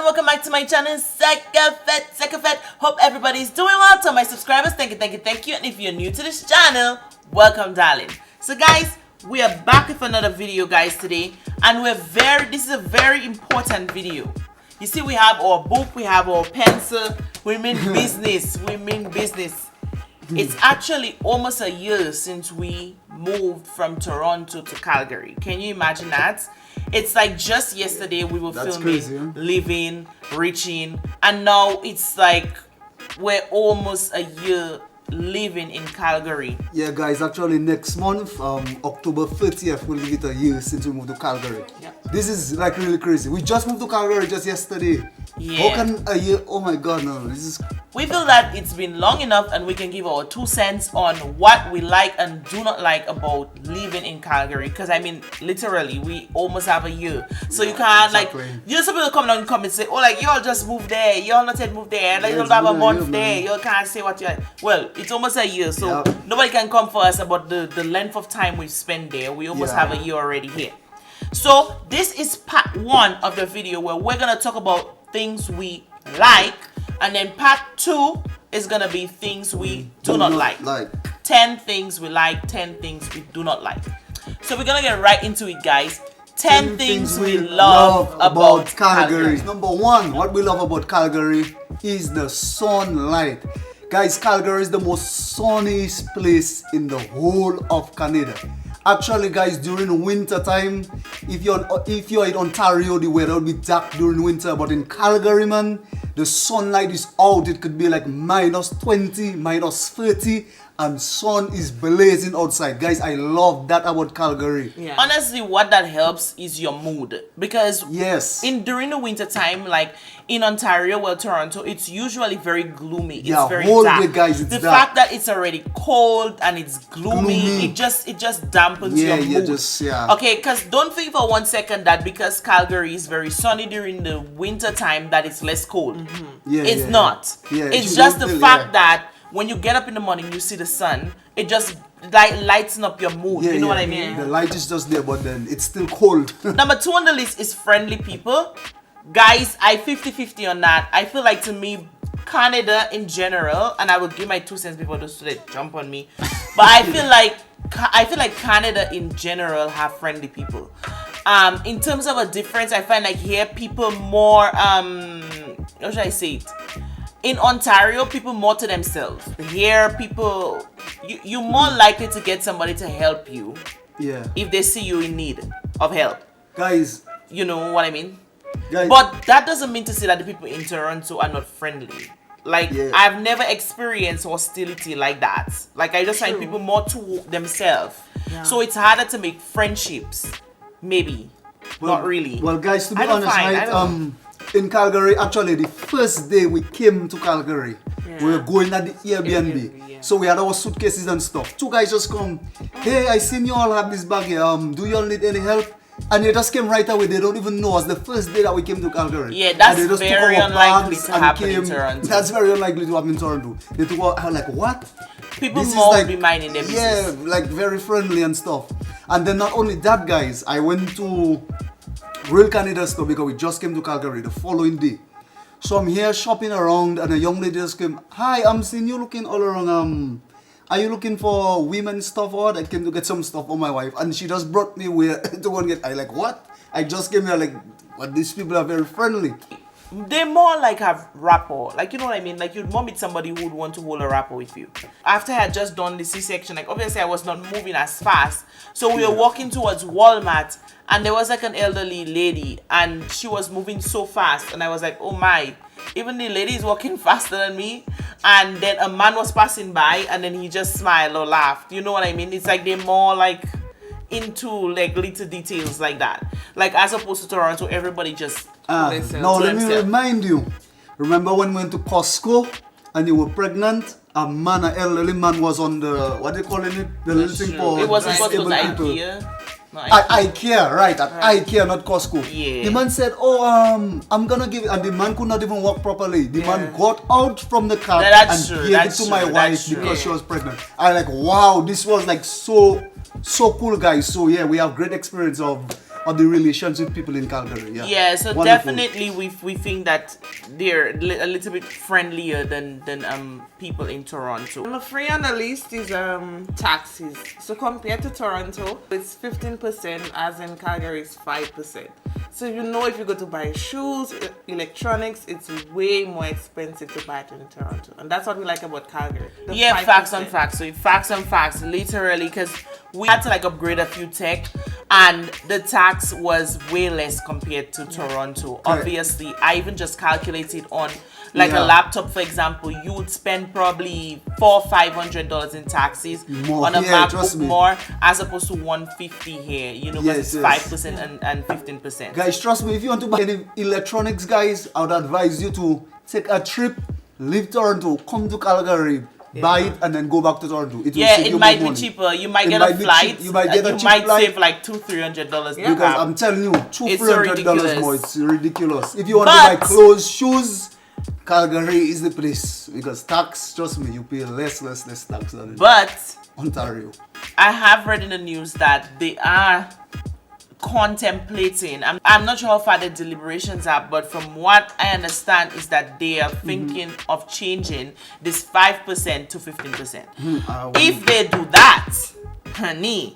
welcome back to my channel, Sekafet. Hope everybody's doing well. To my subscribers, thank you. And if you're new to this channel, welcome, darling. So guys, we are back with another video, guys, today, and this is a very important video. You see, we have our book, we have our pencil. We mean business. It's actually almost a year since we moved from Toronto to Calgary. Can you imagine that? It's like just yesterday we were filming, crazy, huh? living, reaching, and now it's like we're almost a year living in Calgary. Yeah, guys, actually next month, October 30th, will be a year since we moved to Calgary. Yep. This is like really crazy. We just moved to Calgary just yesterday. Yeah. How can a year? Oh my God, no, this is. We feel that it's been long enough and we can give our 2 cents on what we like and do not like about living in Calgary. Because I mean, literally, we almost have a year. So you can't exactly. some people come down and come and say, oh, like, y'all just moved there. Y'all not yet moved there. Like, Yeah, y'all it's have a been a month year, there. man. Y'all can't say what you like. Well, it's almost a year. So Yep. nobody can come for us about the length of time we've spent there. We almost Yeah. have a year already here. So this is part 1 of the video where we're going to talk about things we like. And then part 2 is going to be things we do not like. 10 things we like, 10 things we do not like. So we're going to get right into it, guys. 10 things we love about Calgary. Number 1, what we love about Calgary is the sunlight. Guys, Calgary is the most sunniest place in the whole of Canada. Actually, guys, during winter time, if you're in Ontario, the weather will be dark during winter. But in Calgary, man, the sunlight is out. It could be like -20, -30, and sun is blazing outside. Guys, I love that about Calgary. Yeah. Honestly, what that helps is your mood, because Yes. during the winter time, like in Ontario, well, Toronto, it's usually very gloomy. It's Yeah, very whole dark. day, guys, it's the dark. fact that it's already cold and it's gloomy. It just dampens Yeah, your mood. yeah. Okay, because don't think for 1 second that because Calgary is very sunny during the winter time that it's less cold. Yeah, It's yeah, not. yeah. It's You just the don't feel- fact yeah. that when you get up in the morning, you see the sun. It just lighten up your mood. Yeah, you know yeah. what I mean? The light is just there, but then it's still cold. Number 2 on the list is friendly people. Guys, I 50-50 on that. I feel like, to me, Canada in general, and I will give my 2 cents before those students jump on me, but I feel like Canada in general have friendly people. In terms of a difference, I find like here people more how should I say it? In Ontario, people more to themselves. Here, people, you're more likely to get somebody to help you Yeah. if they see you in need of help. Guys, You know what I mean? guys. But that doesn't mean to say that the people in Toronto are not friendly. Like, Yeah. I've never experienced hostility like that. Like, I just find people more to themselves. So it's harder to make friendships. Maybe. Not really. Well, guys, to be I don't honest, find- I right? don't In Calgary, actually, the first day we came to Calgary, we were going at the Airbnb. yeah. So we had our suitcases and stuff. 2 guys just come. Hey, I seen you all have this bag here. Do you all need any help? And they just came right away. They don't even know us. The first day that we came to Calgary. Yeah, that's And they just took very our unlikely bags to and happen in Toronto. That's very unlikely to happen in Toronto. They took our, I was like, what? People This is more like- be minding their Yeah, business. like very friendly and stuff. And then not only that, guys, I went to Real Canada store because we just came to Calgary the following day. So I'm here shopping around and a young lady just came, hi, I'm seeing you looking all around. Are you looking for women's stuff or what? I came to get some stuff for my wife. And she just brought me where to go and get. I like, what? I just came here like, but these people are very friendly. They more like have rapport. Like, you know what I mean? Like, you'd more meet somebody who would want to hold a rapport with you. After I had just done the C-section, like, obviously I was not moving as fast. So we were walking towards Walmart and there was like an elderly lady and she was moving so fast. And I was like, oh my, even the lady is walking faster than me. And then a man was passing by and then he just smiled or laughed. You know what I mean? It's like they're more like into like little details like that. Like, as opposed to Toronto, everybody just listen Now to let me themselves. remind you. Remember when we went to Costco and you were pregnant? An elderly man was on the, what they calling it? The little thing for It wasn't disabled Costco, people. IKEA. No, At IKEA, right? At IKEA, not Costco. Yeah. The man said, "Oh, I'm gonna give it," and the man could not even walk properly. The man got out from the car That's and true, gave that's it to my true, wife that's true. because she was pregnant. I like, wow, this was like so cool, guys. So yeah, we have great experience of of the relations with people in Calgary. Yeah. Yeah, so Wonderful. definitely we think that they're a little bit friendlier than people in Toronto. Number 3 on the list is taxes. So compared to Toronto, it's 15%, as in Calgary is 5%. So you know, if you go to buy shoes, electronics, it's way more expensive to buy it in Toronto, and that's what we like about Calgary. The Yeah, 5%. facts on facts. So facts on facts, literally, because we had to like upgrade a few tech, and the tax was way less compared to Toronto. Obviously, I even just calculated on like a laptop, for example, you would spend probably $400-500 in taxes More. on a Yeah, MacBook trust me. more, as opposed to $150 here. You know, because Yes, it's 5% and 15%. Guys, trust me, if you want to buy any electronics, guys, I would advise you to take a trip, leave Toronto, come to Calgary, buy it, and then go back to Toronto. It will save It you might more be money. cheaper. You might It get might a be flight. cheap. You might get a cheap flight. save like $200-300. Because I'm telling you, It's so $200-300 ridiculous. more. It's ridiculous. If you want to buy But- clothes, shoes, Calgary is the place. Because tax, trust me, you pay less tax than in But Ontario. I have read in the news that they are contemplating. I'm not sure how far the deliberations are, but from what I understand is that they are thinking of changing this 5% to 15%. If they do that, honey,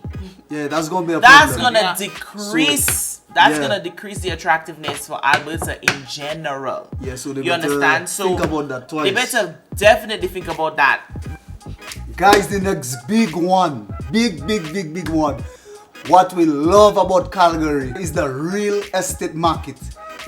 Yeah, that's gonna be a that's problem. gonna decrease. That's yeah. gonna decrease the attractiveness for Alberta in general. Yeah, so they You better understand? So think about that twice. they better definitely think about that. Guys, the next big one, big one. What we love about Calgary is the real estate market.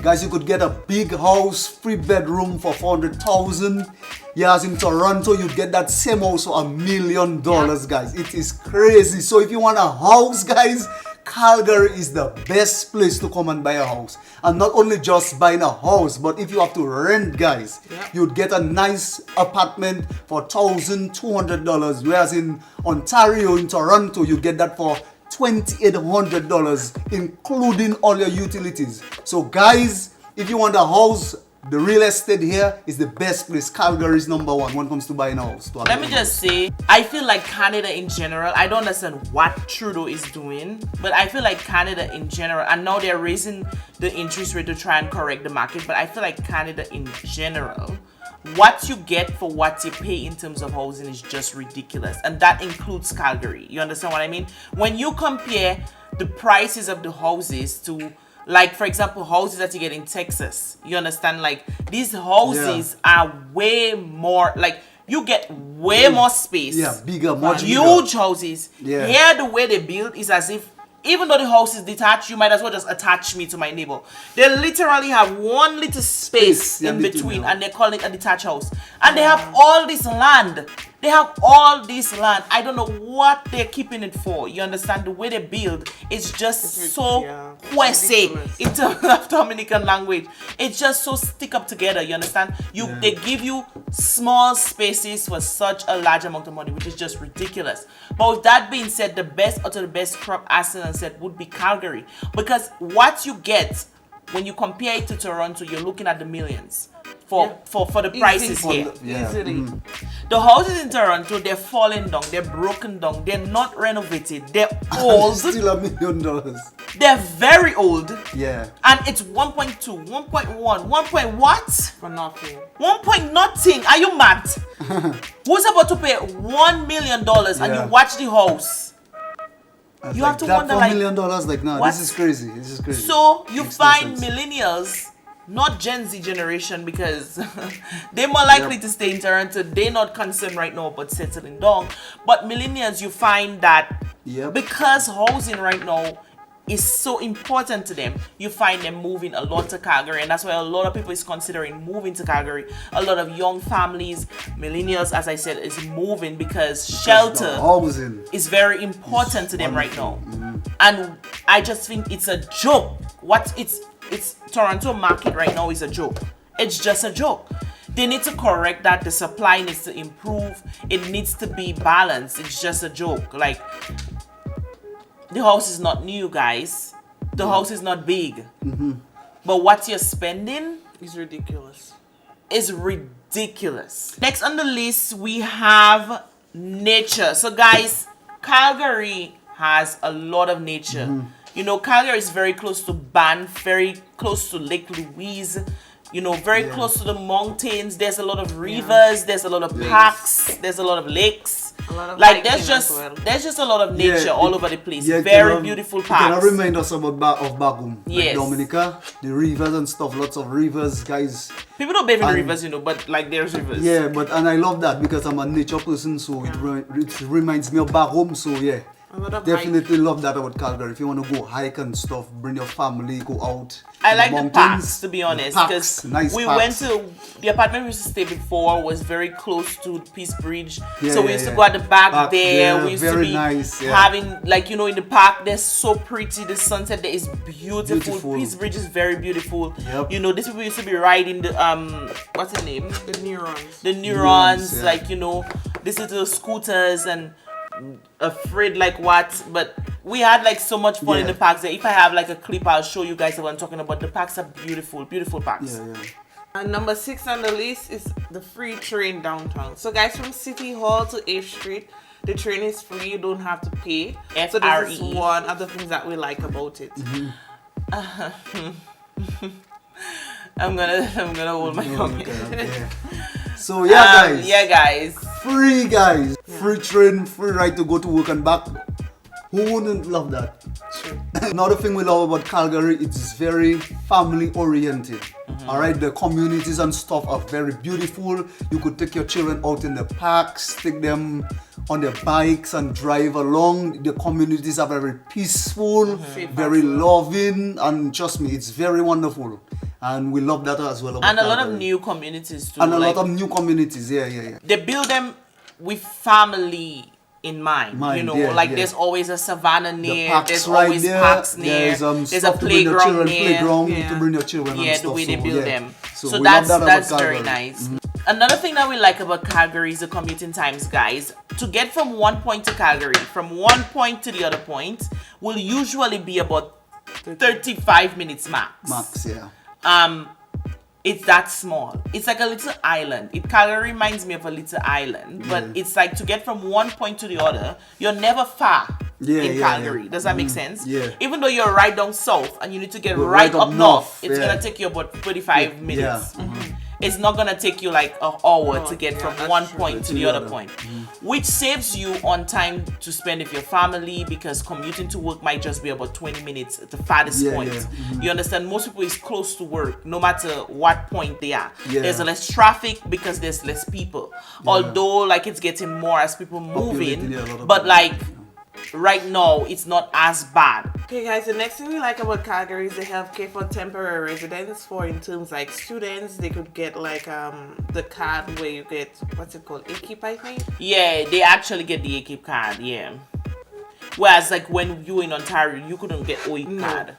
Guys, you could get a big house, 3-bedroom for $400,000. Yes, in Toronto, you get that same house for $1 million, guys. It is crazy. So if you want a house, guys, Calgary is the best place to come and buy a house. And not only just buying a house, but if you have to rent, guys, you'd get a nice apartment for $1,200. Whereas in Ontario, in Toronto, you get that for $2,800, including all your utilities. So guys, if you want a house, the real estate here is the best place. Calgary is number 1 when it comes to buying a house. Let me just say, I feel like Canada in general, I don't understand what Trudeau is doing, but I feel like Canada in general, and now they're raising the interest rate to try and correct the market, but I feel like Canada in general, what you get for what you pay in terms of housing is just ridiculous, and that includes Calgary. You understand what I mean? When you compare the prices of the houses to, like, for example, houses that you get in Texas, you understand, like, these houses are way more, like, you get way more space. Yeah, bigger, much huge houses. Yeah. Here, the way they build is as if, even though the house is detached, you might as well just attach me to my neighbor. They literally have one little space in between, and they call it a detached house. And they have all this land. They have all this land. I don't know what they're keeping it for. You understand? The way they build is just so quese in terms of Dominican language. It's just so stick up together. You understand? They give you small spaces for such a large amount of money, which is just ridiculous. But with that being said, the best out of the best crop, Arsenal said, would be Calgary, because what you get when you compare it to Toronto, you're looking at the millions for the prices here. Easily. The houses in Toronto, they're falling down, they're broken down, they're not renovated, they're old. Still $1 million. They're very old. Yeah. And it's 1.2, 1.1, 1 point what? For nothing. 1 point nothing. Are you mad? Who's about to pay $1 million and you watch the house? You have to wonder, like, $1 million, like, nah, what? this is crazy. This is crazy. So you Makes no find sense. millennials, not Gen Z generation, because they're more likely to stay in Toronto. They're not concerned right now about settling down. But millennials, you find that because housing right now is so important to them, you find them moving a lot to Calgary, and that's why a lot of people is considering moving to Calgary. A lot of young families, millennials, as I said, is moving because shelter housing is very important to them right now. And I just think it's a joke. It's Toronto market right now is a joke. It's just a joke. They need to correct that. The supply needs to improve. It needs to be balanced. It's just a joke. Like, the house is not new, guys. The house is not big. But what you're spending It's ridiculous. is ridiculous. Next on the list, we have nature. So, guys, Calgary has a lot of nature. You know, Calgary is very close to Banff, very close to Lake Louise. You know, very close to the mountains. There's a lot of rivers. There's a lot of parks. There's a lot of lakes. A lot of Like hiking as well. there's just a lot of nature all over the place. Yeah, Very beautiful parks. Can I remind us about of Bagum? Yes. Like Dominica, the rivers and stuff. Lots of rivers, guys. People don't bathe in the rivers, you know, but like there's rivers. Yeah, and I love that because I'm a nature person, so it reminds me of back home. So yeah, A lot of definitely love that about Calgary. If you want to go hike and stuff, bring your family, go out. I in like the the mountains. parks, to be honest, Parks, because nice we parks. went to the apartment we used to stay before was very close to Peace Bridge, Yeah, so we yeah, used to yeah. go at the back Back there. there, We used to very be nice, yeah. having, like, you know, in the park. They're so pretty. The sunset there is beautiful. Beautiful. Peace Bridge is very beautiful. Yep. You know, this people used to be riding the what's the name? The neurons. The neurons, yeah. like, you know, this is the scooters and afraid like what, but we had like so much fun in Yeah. the parks there. If I have like a clip, I'll show you guys what I'm talking about. The parks are beautiful, beautiful parks. Yeah, yeah. And number 6 on the list is the free train downtown. So guys, from City Hall to 8th Street, the train is free. You don't have to pay. So this is FRE. one of the things that we like about it. I'm gonna hold my comment. Okay. So yeah, guys. Yeah, guys. Free guys, free train, free ride to go to work and back. Who wouldn't love that? True. Another thing we love about Calgary, it's very family oriented. All right, the communities and stuff are very beautiful. You could take your children out in the parks, take them on their bikes and drive along. The communities are very peaceful, very loving, and trust me, it's very wonderful. And we love that as well. About And a lot of Calgary. new communities too. And a like, lot of new communities, yeah. they build them with family in mind. You know, yeah, like yeah. there's always a savannah The near. parks There's right always there. parks near. There's a stuff to bring your playground children, near. playground Yeah. to bring your children Yeah, and the stuff. way they so, build yeah. them. So So we that's love that about very Calgary. nice. Another thing that we like about Calgary is the commuting times, guys. To get from one point to Calgary, from one point to the other point, will usually be about 35 minutes max. Max, yeah. It's that small. It's like a little island. Calgary reminds me of a little island, but it's like to get from one point to the other, you're never far in Calgary. yeah. Does that make sense? Yeah. Even though you're right down south and you need to get We're right up north, it's yeah. gonna take you about 45 minutes. Yeah. It's not gonna take you like an hour to get yeah, from that's one true. point to the other point, which saves you on time to spend with your family, because commuting to work might just be about 20 minutes at the farthest Yeah, point. yeah. You understand? Most people is close to work, no matter what point they are. Yeah. There's less traffic because there's less people. Although, like, it's getting more as people move in, yeah, a lot of but people, like right now, it's not as bad. Okay guys, the next thing we like about Calgary is the healthcare for temporary residents. For in terms like students, they could get like the card where you get, what's it called, AKIP, I think. Yeah, they actually get the AKIP card. Yeah. Whereas like when you were in Ontario, you couldn't get OE card.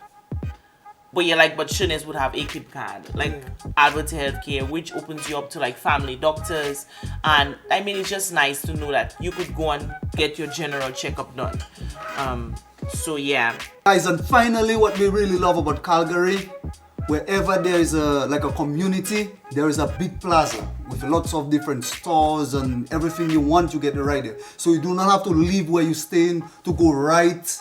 But yeah, like, but Shouldn't would have AKIP card, like Advert Healthcare, which opens you up to like family doctors. And I mean, it's just nice to know that you could go and get your general checkup done. So yeah. Guys, and finally, what we really love about Calgary, wherever there is a community, there is a big plaza with lots of different stores and everything you want, you get it right there. So you do not have to leave where you're staying to go right.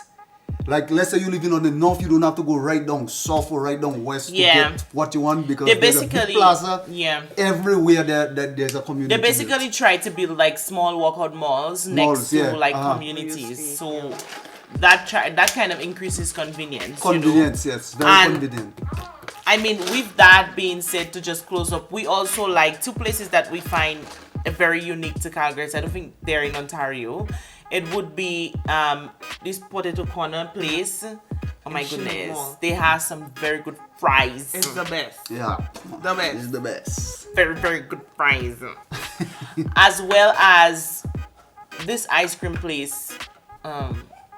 Like, let's say you're living on the north, you don't have to go right down south or right down west to get what you want, because They there's a big basically- plaza yeah. everywhere that there's a community. They basically try to build like small walkout malls next Malls, to yeah, like uh-huh. communities. So that kind of increases convenience. Convenience, you know? yes, very And convenient. I mean, with that being said, to just close up, we also like two places that we find very unique to Calgary. So I don't think they're in Ontario. It would be this Potato Corner place. Oh my goodness. Mall. They have some very good fries. It's the best. Yeah, The best. it's the best. Very, very good fries. As well as this ice cream place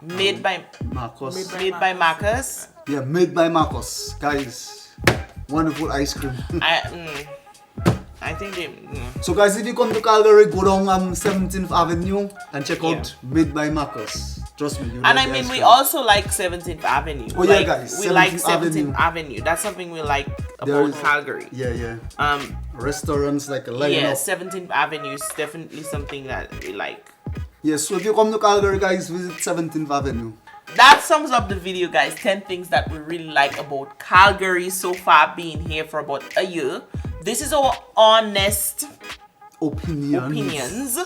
made by Marcos. made by Marcus. Yeah, made by Marcos. Guys, wonderful ice cream. I think they. So guys, if you come to Calgary, go down 17th Avenue and check out Made by Marcos. Trust me. You And like I the mean, ice we cream. also like 17th Avenue. Oh, yeah, like, guys, we like 17th 17th Avenue. That's something we like There about is- Calgary. Yeah. Restaurants like a line Yeah, up. 17th Avenue is definitely something that we like. Yeah, so if you come to Calgary, guys, visit 17th Avenue. that sums up the video, guys. 10 things that we really like about Calgary so far, being here for about a year. This is our honest opinions.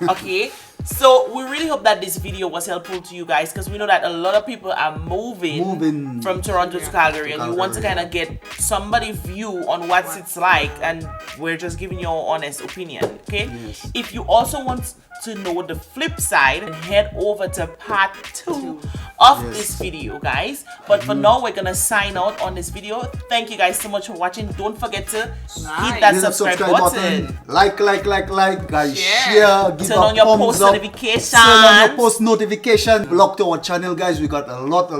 Okay, so we really hope that this video was helpful to you guys, because we know that a lot of people are moving from Toronto to Calgary, and you want to kind of get somebody's view on what it's like, and we're just giving you our honest opinion. Okay, if you also want to know the flip side, and head over to part 2 of this video, guys. But for now, we're gonna sign out on this video. Thank you guys so much for watching. Don't forget to hit that subscribe button. Like, guys. Share, give turn a on your thumbs post up. notifications. Turn on your post notification. Block to our channel, guys. We got a lot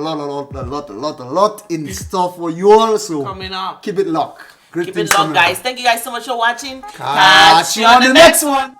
in store for you all. So Coming up. keep it locked. Great Keep things it locked, coming up. guys. Thank you guys so much for watching. Catch you on the next one.